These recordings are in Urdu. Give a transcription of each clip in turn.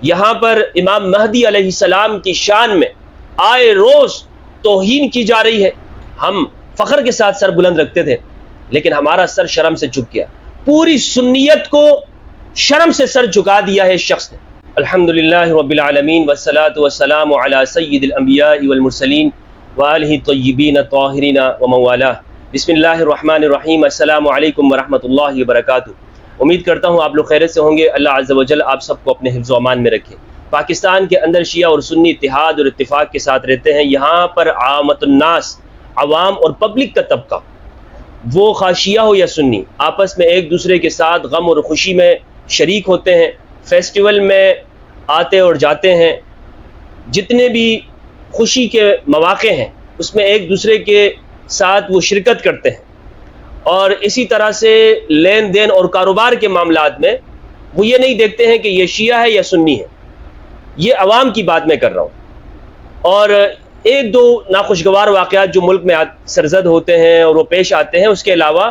یہاں پر امام مہدی علیہ السلام کی شان میں آئے روز توہین کی جا رہی ہے۔ ہم فخر کے ساتھ سر بلند رکھتے تھے، لیکن ہمارا سر شرم سے جھک گیا۔ پوری سنیت کو شرم سے سر جھکا دیا ہے اس شخص نے۔ الحمدللہ رب العالمین والصلاة والسلام علی سید الانبیاء والمرسلین وآلہ الطیبین الطاہرین ومن والاه۔ بسم اللہ الرحمن الرحیم۔ السلام علیکم ورحمۃ اللہ وبرکاتہ۔ امید کرتا ہوں آپ لوگ خیریت سے ہوں گے۔ اللہ عز و جل آپ سب کو اپنے حفظ و امان میں رکھے۔ پاکستان کے اندر شیعہ اور سنی اتحاد اور اتفاق کے ساتھ رہتے ہیں۔ یہاں پر عامت الناس، عوام اور پبلک کا طبقہ، وہ خواہ شیعہ ہو یا سنی، آپس میں ایک دوسرے کے ساتھ غم اور خوشی میں شریک ہوتے ہیں، فیسٹیول میں آتے اور جاتے ہیں، جتنے بھی خوشی کے مواقع ہیں اس میں ایک دوسرے کے ساتھ وہ شرکت کرتے ہیں، اور اسی طرح سے لین دین اور کاروبار کے معاملات میں وہ یہ نہیں دیکھتے ہیں کہ یہ شیعہ ہے یا سنی ہے۔ یہ عوام کی بات میں کر رہا ہوں۔ اور ایک دو ناخوشگوار واقعات جو ملک میں سرزد ہوتے ہیں اور وہ پیش آتے ہیں، اس کے علاوہ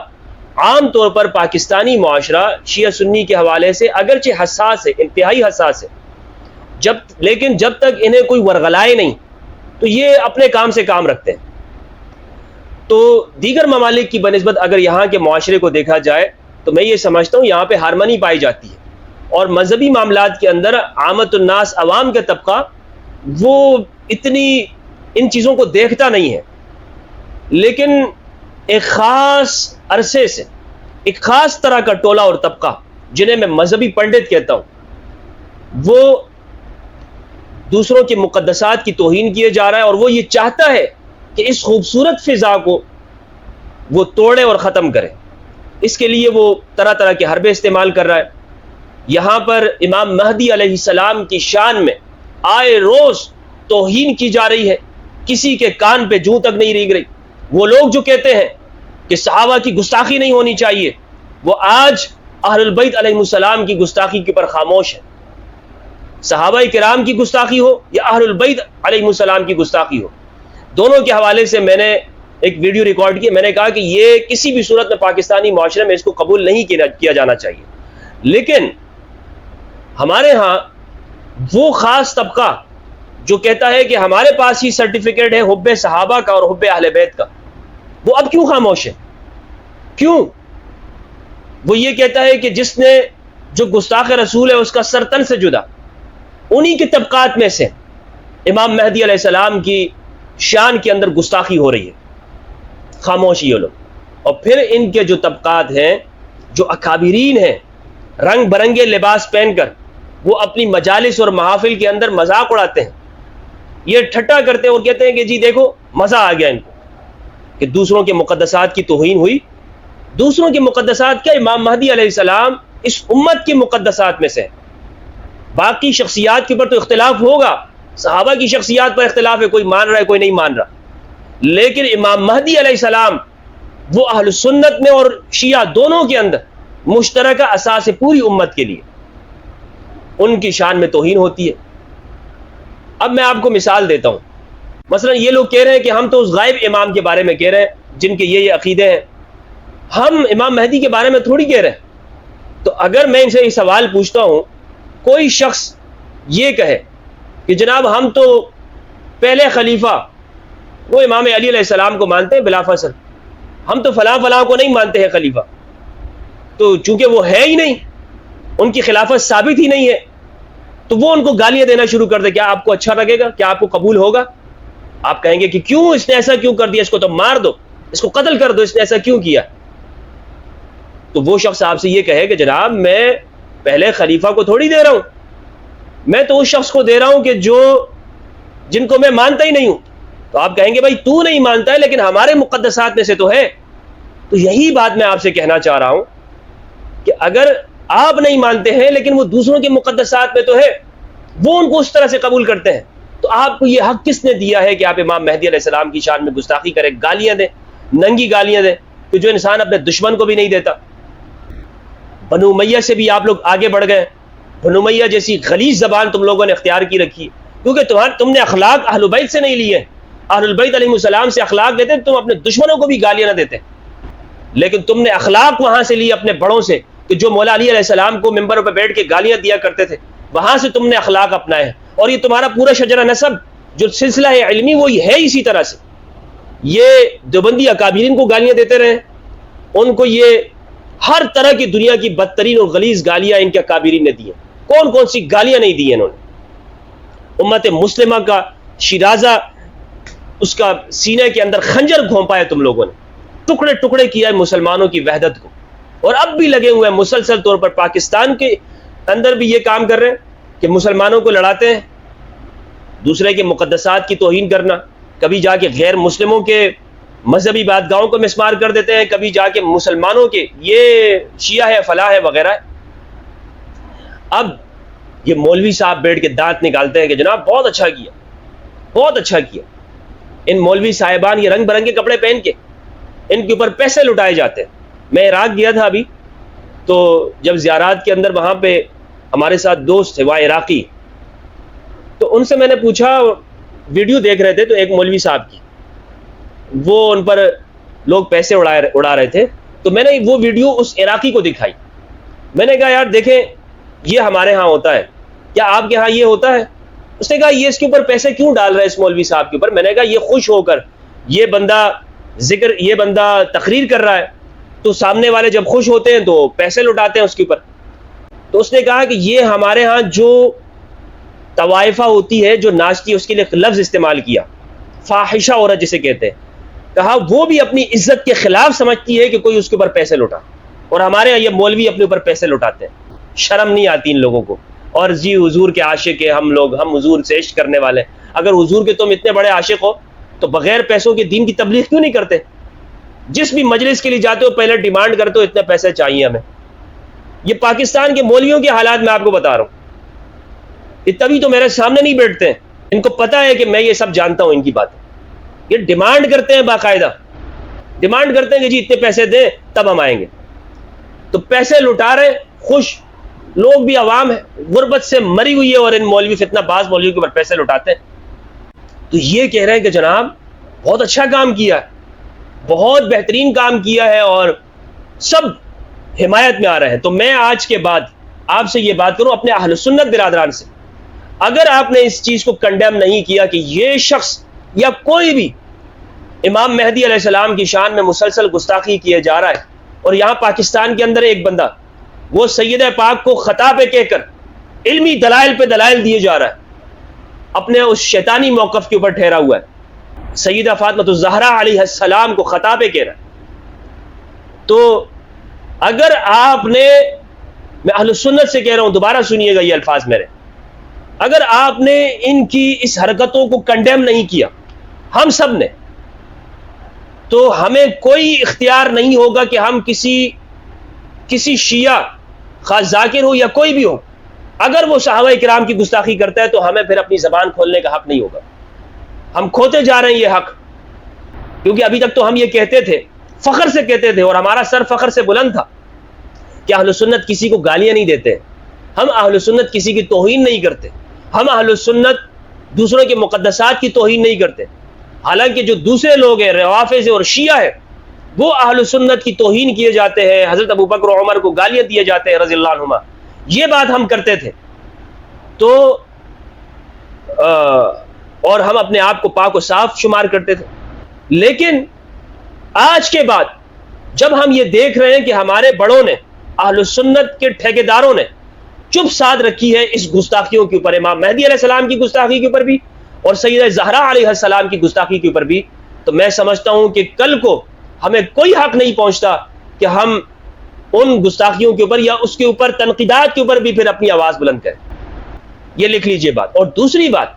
عام طور پر پاکستانی معاشرہ شیعہ سنی کے حوالے سے اگرچہ حساس ہے، انتہائی حساس ہے، لیکن جب تک انہیں کوئی ورغلائے نہیں تو یہ اپنے کام سے کام رکھتے ہیں۔ تو دیگر ممالک کی بنسبت اگر یہاں کے معاشرے کو دیکھا جائے تو میں یہ سمجھتا ہوں یہاں پہ ہارمنی پائی جاتی ہے، اور مذہبی معاملات کے اندر عامت الناس، عوام کا طبقہ، وہ اتنی ان چیزوں کو دیکھتا نہیں ہے۔ لیکن ایک خاص عرصے سے ایک خاص طرح کا ٹولہ اور طبقہ، جنہیں میں مذہبی پنڈت کہتا ہوں، وہ دوسروں کے مقدسات کی توہین کیے جا رہا ہے، اور وہ یہ چاہتا ہے کہ اس خوبصورت فضا کو وہ توڑے اور ختم کرے۔ اس کے لیے وہ طرح طرح کے حربے استعمال کر رہا ہے۔ یہاں پر امام مہدی علیہ السلام کی شان میں آئے روز توہین کی جا رہی ہے، کسی کے کان پہ جوں تک نہیں ریگ رہی۔ وہ لوگ جو کہتے ہیں کہ صحابہ کی گستاخی نہیں ہونی چاہیے، وہ آج اہل البیت علیہ السلام کی گستاخی کے پر خاموش ہیں۔ صحابہ کرام کی گستاخی ہو یا اہل البیت علیہ السلام کی گستاخی ہو، دونوں کے حوالے سے میں نے ایک ویڈیو ریکارڈ کی۔ میں نے کہا کہ یہ کسی بھی صورت میں پاکستانی معاشرے میں اس کو قبول نہیں کیا جانا چاہیے۔ لیکن ہمارے ہاں وہ خاص طبقہ جو کہتا ہے کہ ہمارے پاس ہی سرٹیفکیٹ ہے حب صحابہ کا اور حب اہل بیت کا، وہ اب کیوں خاموش ہے؟ کیوں؟ وہ یہ کہتا ہے کہ جس نے جو گستاخ رسول ہے اس کا سر تن سے جدا، انہی کے طبقات میں سے امام مہدی علیہ السلام کی شان کے اندر گستاخی ہو رہی ہے۔ خاموش یہ لوگ۔ اور پھر ان کے جو طبقات ہیں، جو اکابرین ہیں، رنگ برنگے لباس پہن کر وہ اپنی مجالس اور محافل کے اندر مذاق اڑاتے ہیں، یہ ٹھٹا کرتے ہیں اور کہتے ہیں کہ جی دیکھو مزہ آ گیا ان کو کہ دوسروں کے مقدسات کی توہین ہوئی۔ دوسروں کے مقدسات کیا، امام مہدی علیہ السلام اس امت کے مقدسات میں سے ہے۔ باقی شخصیات کے اوپر تو اختلاف ہوگا، صحابہ کی شخصیات پر اختلاف ہے، کوئی مان رہا ہے کوئی نہیں مان رہا، لیکن امام مہدی علیہ السلام وہ اہل سنت میں اور شیعہ دونوں کے اندر مشترکہ اساس ہے پوری امت کے لیے، ان کی شان میں توہین ہوتی ہے۔ اب میں آپ کو مثال دیتا ہوں۔ مثلا یہ لوگ کہہ رہے ہیں کہ ہم تو اس غائب امام کے بارے میں کہہ رہے ہیں جن کے یہ عقیدے ہیں، ہم امام مہدی کے بارے میں تھوڑی کہہ رہے ہیں۔ تو اگر میں ان سے یہ سوال پوچھتا ہوں، کوئی شخص یہ کہے کہ جناب ہم تو پہلے خلیفہ وہ امام علی علیہ السلام کو مانتے ہیں بلا فصل، ہم تو فلاں فلاں کو نہیں مانتے ہیں خلیفہ، تو چونکہ وہ ہے ہی نہیں، ان کی خلافت ثابت ہی نہیں ہے، تو وہ ان کو گالیاں دینا شروع کر دے، کیا آپ کو اچھا لگے گا؟ کیا آپ کو قبول ہوگا؟ آپ کہیں گے کہ کیوں، اس نے ایسا کیوں کر دیا، اس کو تو مار دو، اس کو قتل کر دو، اس نے ایسا کیوں کیا؟ تو وہ شخص آپ سے یہ کہے کہ جناب میں پہلے خلیفہ کو تھوڑی دے رہا ہوں، میں تو اس شخص کو دے رہا ہوں کہ جن کو میں مانتا ہی نہیں ہوں۔ تو آپ کہیں گے بھائی تو نہیں مانتا ہے لیکن ہمارے مقدسات میں سے تو ہے۔ تو یہی بات میں آپ سے کہنا چاہ رہا ہوں کہ اگر آپ نہیں مانتے ہیں لیکن وہ دوسروں کے مقدسات میں تو ہے، وہ ان کو اس طرح سے قبول کرتے ہیں، تو آپ کو یہ حق کس نے دیا ہے کہ آپ امام مہدی علیہ السلام کی شان میں گستاخی کریں، گالیاں دیں، ننگی گالیاں دیں، کہ جو انسان اپنے دشمن کو بھی نہیں دیتا؟ بنو امیہ سے بھی آپ لوگ آگے بڑھ گئے، بنو امیہ جیسی غلیظ زبان تم لوگوں نے اختیار کی رکھی ہے، کیونکہ تم نے اخلاق اہل بیت سے نہیں لیے، اہل بیت علیہ السلام سے اخلاق لیتے، تم اپنے دشمنوں کو بھی گالیاں نہ دیتے، لیکن تم نے اخلاق وہاں سے لی اپنے بڑوں سے، کہ جو مولا علی علیہ السلام کو ممبروں پہ بیٹھ کے گالیاں دیا کرتے تھے، وہاں سے تم نے اخلاق اپنائے ہیں، اور یہ تمہارا پورا شجرہ نسب جو سلسلہ ہے علمی وہ ہے اسی طرح سے. یہ دیوبندی اکابرین کو گالیاں دیتے رہے، ان کو یہ ہر طرح کی دنیا کی بدترین اور غلیظ گالیاں ان کے اکابرین نے دی ہیں. کون کون سی گالیاں نہیں دی ہیں انہوں نے. امت مسلمہ کا شیرازہ، اس کا سینے کے اندر خنجر گھونپا ہے تم لوگوں نے، ٹکڑے ٹکڑے کیا ہے مسلمانوں کی وحدت کو، اور اب بھی لگے ہوئے ہیں مسلسل طور پر. پاکستان کے اندر بھی یہ کام کر رہے ہیں کہ مسلمانوں کو لڑاتے ہیں، دوسرے کے مقدسات کی توہین کرنا، کبھی جا کے غیر مسلموں کے مذہبی بادگاہوں کو مسمار کر دیتے ہیں، کبھی جا کے مسلمانوں کے یہ شیعہ ہے فلاح ہے وغیرہ ہے. اب یہ مولوی صاحب بیٹھ کے دانت نکالتے ہیں کہ جناب بہت اچھا کیا، بہت اچھا کیا. ان مولوی صاحبان یہ رنگ برنگے کپڑے پہن کے ان کے اوپر پیسے لٹائے جاتے ہیں. میں عراق گیا تھا ابھی، تو جب زیارات کے اندر وہاں پہ ہمارے ساتھ دوست تھے وہاں عراقی، تو ان سے میں نے پوچھا، ویڈیو دیکھ رہے تھے تو ایک مولوی صاحب کی، وہ ان پر لوگ پیسے اڑا رہے تھے، تو میں نے وہ ویڈیو اس عراقی کو دکھائی. میں نے کہا یار دیکھیں یہ ہمارے ہاں ہوتا ہے، کیا آپ کے ہاں یہ ہوتا ہے؟ اس نے کہا یہ اس کے اوپر پیسے کیوں ڈال رہا ہے اس مولوی صاحب کے اوپر؟ میں نے کہا یہ خوش ہو کر یہ بندہ تقریر کر رہا ہے، تو سامنے والے جب خوش ہوتے ہیں تو پیسے لٹاتے ہیں اس کے اوپر. تو اس نے کہا کہ یہ ہمارے ہاں جو طوائفہ ہوتی ہے جو ناچتی ہے، اس کے لیے لفظ استعمال کیا، فاحشہ عورت جسے کہتے ہیں. کہا وہ بھی اپنی عزت کے خلاف سمجھتی ہے کہ کوئی اس کے اوپر پیسے لٹا، اور ہمارے ہاں یہ مولوی اپنے اوپر پیسے لٹاتے ہیں. شرم نہیں آتی ان لوگوں کو. اور جی حضور کے عاشق ہیں ہم لوگ، ہم حضور سے عشق کرنے والے. اگر حضور کے تم اتنے بڑے عاشق ہو تو بغیر پیسوں کے دین کی تبلیغ کیوں نہیں کرتے؟ جس بھی مجلس کے لیے جاتے ہو پہلے ڈیمانڈ کرتے ہو اتنے پیسے چاہیے ہمیں. یہ پاکستان کے مولویوں کے حالات میں آپ کو بتا رہا ہوں، یہ تبھی تو میرے سامنے نہیں بیٹھتے ہیں. ان کو پتا ہے کہ میں یہ سب جانتا ہوں ان کی باتیں. یہ ڈیمانڈ کرتے ہیں، باقاعدہ ڈیمانڈ کرتے ہیں کہ جی اتنے پیسے دیں تب ہم آئیں گے. تو پیسے لٹا رہے، خوش لوگ بھی عوام ہے، غربت سے مری ہوئی ہے، اور ان مولوی فتنہ باز مولویوں کے اوپر پیسے لٹاتے ہیں. تو یہ کہہ رہے ہیں کہ جناب بہت اچھا کام کیا ہے، بہت بہترین کام کیا ہے، اور سب حمایت میں آ رہے ہیں. تو میں آج کے بعد آپ سے یہ بات کروں اپنے اہل سنت برادران سے، اگر آپ نے اس چیز کو کنڈیم نہیں کیا کہ یہ شخص یا کوئی بھی امام مہدی علیہ السلام کی شان میں مسلسل گستاخی کیے جا رہا ہے، اور یہاں پاکستان کے اندر ایک بندہ وہ سیدہ پاک کو خطا پہ کہہ کر علمی دلائل پہ دلائل دیے جا رہا ہے، اپنے اس شیطانی موقف کے اوپر ٹھہرا ہوا ہے، سیدہ فاطمہ الزہرا علیہ السلام کو خطا پہ کہہ رہا ہے. تو اگر آپ نے، میں اہل سنت سے کہہ رہا ہوں، دوبارہ سنیے گا یہ الفاظ میرے، اگر آپ نے ان کی اس حرکتوں کو کنڈیم نہیں کیا ہم سب نے، تو ہمیں کوئی اختیار نہیں ہوگا کہ ہم کسی شیعہ خاص ذاکر ہو یا کوئی بھی ہو، اگر وہ صحابہ کرام کی گستاخی کرتا ہے تو ہمیں پھر اپنی زبان کھولنے کا حق نہیں ہوگا. ہم کھوتے جا رہے ہیں یہ حق، کیونکہ ابھی تک تو ہم یہ کہتے تھے، فخر سے کہتے تھے، اور ہمارا سر فخر سے بلند تھا کہ اہل سنت کسی کو گالیاں نہیں دیتے، ہم اہل سنت کسی کی توہین نہیں کرتے، ہم اہل سنت دوسروں کے مقدسات کی توہین نہیں کرتے. حالانکہ جو دوسرے لوگ ہیں، روافض اور شیعہ ہے، وہ اہل سنت کی توہین کیے جاتے ہیں، حضرت ابوبکر و عمر کو گالیاں دیے جاتے ہیں رضی اللہ عنہما. یہ بات ہم کرتے تھے، تو اور ہم اپنے آپ کو پاک و صاف شمار کرتے تھے. لیکن آج کے بعد جب ہم یہ دیکھ رہے ہیں کہ ہمارے بڑوں نے، اہل سنت کے ٹھیکیداروں نے چپ سادھ رکھی ہے اس گستاخیوں کے اوپر، امام مہدی علیہ السلام کی گستاخی کے اوپر بھی اور سیدہ زہرا علیہ السلام کی گستاخی کے اوپر بھی، تو میں سمجھتا ہوں کہ کل کو ہمیں کوئی حق نہیں پہنچتا کہ ہم ان گستاخیوں کے اوپر یا اس کے اوپر تنقیدات کے اوپر بھی پھر اپنی آواز بلند کریں. یہ لکھ لیجئے بات. اور دوسری بات،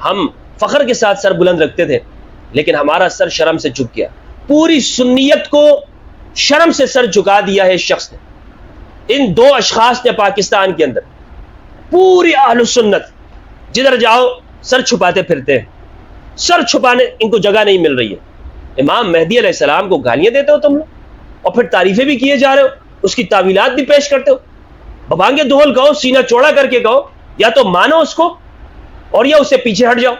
ہم فخر کے ساتھ سر بلند رکھتے تھے، لیکن ہمارا سر شرم سے جھک گیا. پوری سنیت کو شرم سے سر جھکا دیا ہے اس شخص نے. ان دو اشخاص نے پاکستان کے اندر پوری اہل سنت جدھر جاؤ سر چھپاتے پھرتے ہیں، سر چھپانے ان کو جگہ نہیں مل رہی ہے. امام مہدی علیہ السلام کو گالیاں دیتے ہو تم لوگ، اور پھر تعریفیں بھی کیے جا رہے ہو، اس کی تعویلات بھی پیش کرتے ہو. ببانگے دہل کہو، سینہ چوڑا کر کے کہو، یا تو مانو اس کو اور یا اس سے پیچھے ہٹ جاؤ.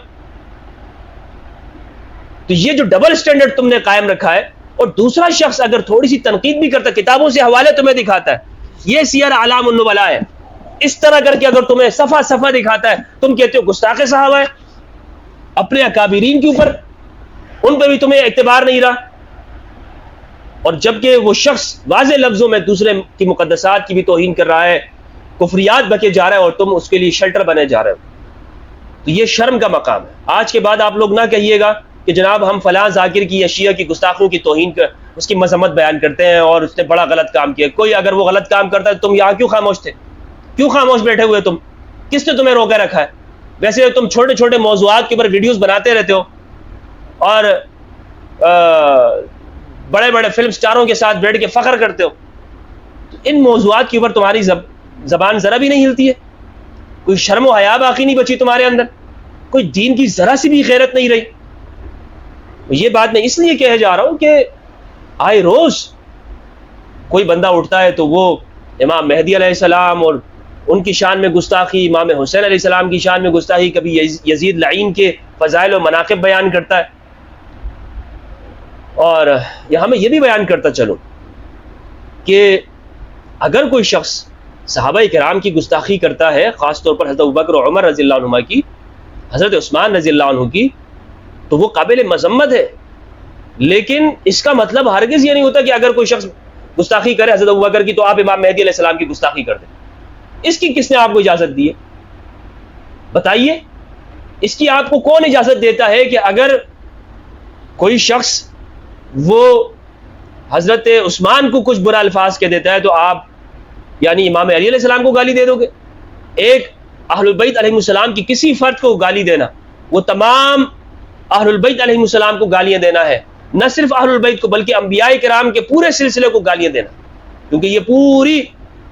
تو یہ جو ڈبل سٹینڈرڈ تم نے قائم رکھا ہے، اور دوسرا شخص اگر تھوڑی سی تنقید بھی کرتا، کتابوں سے حوالے تمہیں دکھاتا ہے، یہ سیر اعلام النبلاء ہے، اس طرح کر کے اگر تمہیں صفحہ صفحہ دکھاتا ہے، تم کہتے ہو گستاخ صحابہ ہے، اپنے اکابرین کے اوپر ان پہ بھی تمہیں اعتبار نہیں رہا، اور جبکہ وہ شخص واضح لفظوں میں دوسرے کی مقدسات کی بھی توہین کر رہا ہے، کفریات بکے جا رہا ہے، اور تم اس کے لیے شیلٹر بنے جا رہے ہو. تو یہ شرم کا مقام ہے. آج کے بعد آپ لوگ نہ کہیے گا کہ جناب ہم فلاں ذاکر کی یا شیعہ کی گستاخوں کی توہین کر اس کی مذمت بیان کرتے ہیں اور اس نے بڑا غلط کام کیا. کوئی اگر وہ غلط کام کرتا ہے تم یہاں کیوں خاموش تھے؟ کیوں خاموش بیٹھے ہوئے تم؟ کس نے تمہیں روکے رکھا ہے؟ ویسے تم چھوٹے چھوٹے موضوعات کے اوپر ویڈیوز بناتے رہتے ہو اور بڑے بڑے فلم سٹاروں کے ساتھ بیٹھ کے فخر کرتے ہو. تو ان موضوعات کے اوپر تمہاری زبان ذرا بھی نہیں ہلتی ہے؟ کوئی شرم و حیا باقی نہیں بچی تمہارے اندر؟ کوئی دین کی ذرا سی بھی غیرت نہیں رہی؟ یہ بات میں اس لیے کہہ جا رہا ہوں کہ آئے روز کوئی بندہ اٹھتا ہے تو وہ امام مہدی علیہ السلام اور ان کی شان میں گستاخی، امام حسین علیہ السلام کی شان میں گستاخی، کبھی یزید لعین کے فضائل و مناقب بیان کرتا ہے. اور یہاں میں یہ بھی بیان کرتا چلوں کہ اگر کوئی شخص صحابہ کرام کی گستاخی کرتا ہے، خاص طور پر حضرت ابوبکر و عمر رضی اللہ عنہما کی، حضرت عثمان رضی اللہ عنہ کی، تو وہ قابل مذمت ہے. لیکن اس کا مطلب ہرگز یہ نہیں ہوتا کہ اگر کوئی شخص گستاخی کرے حضرت ابوبکر کی تو آپ امام مہدی علیہ السلام کی گستاخی کر دیں. اس کی کس نے آپ کو اجازت دی ہے؟ بتائیے، اس کی آپ کو کون اجازت دیتا ہے کہ اگر کوئی شخص وہ حضرت عثمان کو کچھ برا الفاظ کہہ دیتا ہے تو آپ یعنی امام علی علیہ السلام کو گالی دے دو گے؟ ایک اہل البیت علیہ السلام کی کسی فرد کو گالی دینا، وہ تمام اہل البیت علیہ السلام کو گالیاں دینا ہے. نہ صرف اہل البیت کو بلکہ انبیاء کرام کے پورے سلسلے کو گالیاں دینا، کیونکہ یہ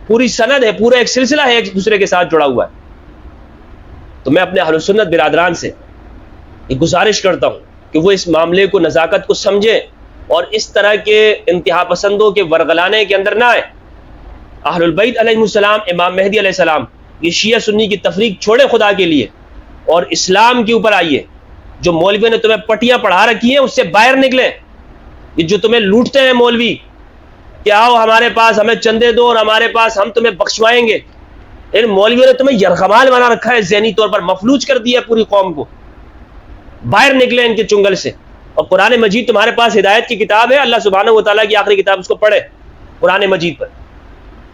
پوری سند ہے، پورا ایک سلسلہ ہے ایک دوسرے کے ساتھ جڑا ہوا ہے. تو میں اپنے اہل سنت برادران سے یہ گزارش کرتا ہوں کہ وہ اس معاملے کو نزاکت کو سمجھیں اور اس طرح کے انتہا پسندوں کے ورغلانے کے اندر نہ آئے. اہل البیت علیہ السلام، امام مہدی علیہ السلام، یہ شیعہ سنی کی تفریق چھوڑے خدا کے لیے اور اسلام کے اوپر آئیے. جو مولوی نے تمہیں پٹیاں پڑھا رکھی ہیں اس سے باہر نکلیں. یہ جو تمہیں لوٹتے ہیں مولوی کہ آؤ ہمارے پاس ہمیں چندے دو اور ہمارے پاس ہم تمہیں بخشوائیں گے، ان مولویوں نے تمہیں یرغمال بنا رکھا ہے، ذہنی طور پر مفلوج کر دیا پوری قوم کو. باہر نکلیں ان کے چنگل سے. اور قرآن مجید تمہارے پاس ہدایت کی کتاب ہے، اللہ سبحانہ و تعالیٰ کی آخری کتاب، اس کو پڑھیں قرآن مجید پر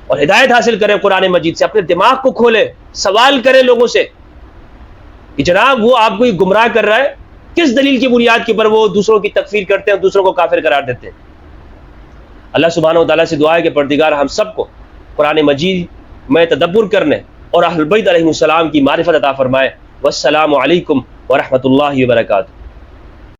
اور ہدایت حاصل کریں قرآن مجید سے. اپنے دماغ کو کھولیں، سوال کریں لوگوں سے کہ جناب وہ آپ کو یہ گمراہ کر رہا ہے، کس دلیل کی بنیاد کے اوپر وہ دوسروں کی تکفیر کرتے ہیں، دوسروں کو کافر قرار دیتے ہیں. اللہ سبحانہ و تعالیٰ سے دعا ہے کہ پروردگار ہم سب کو قرآن مجید میں تدبر کرنے اور اہل بیت علیہ السلام کی معرفت عطا فرمائے. والسلام علیکم ورحمۃ اللہ وبرکاتہ.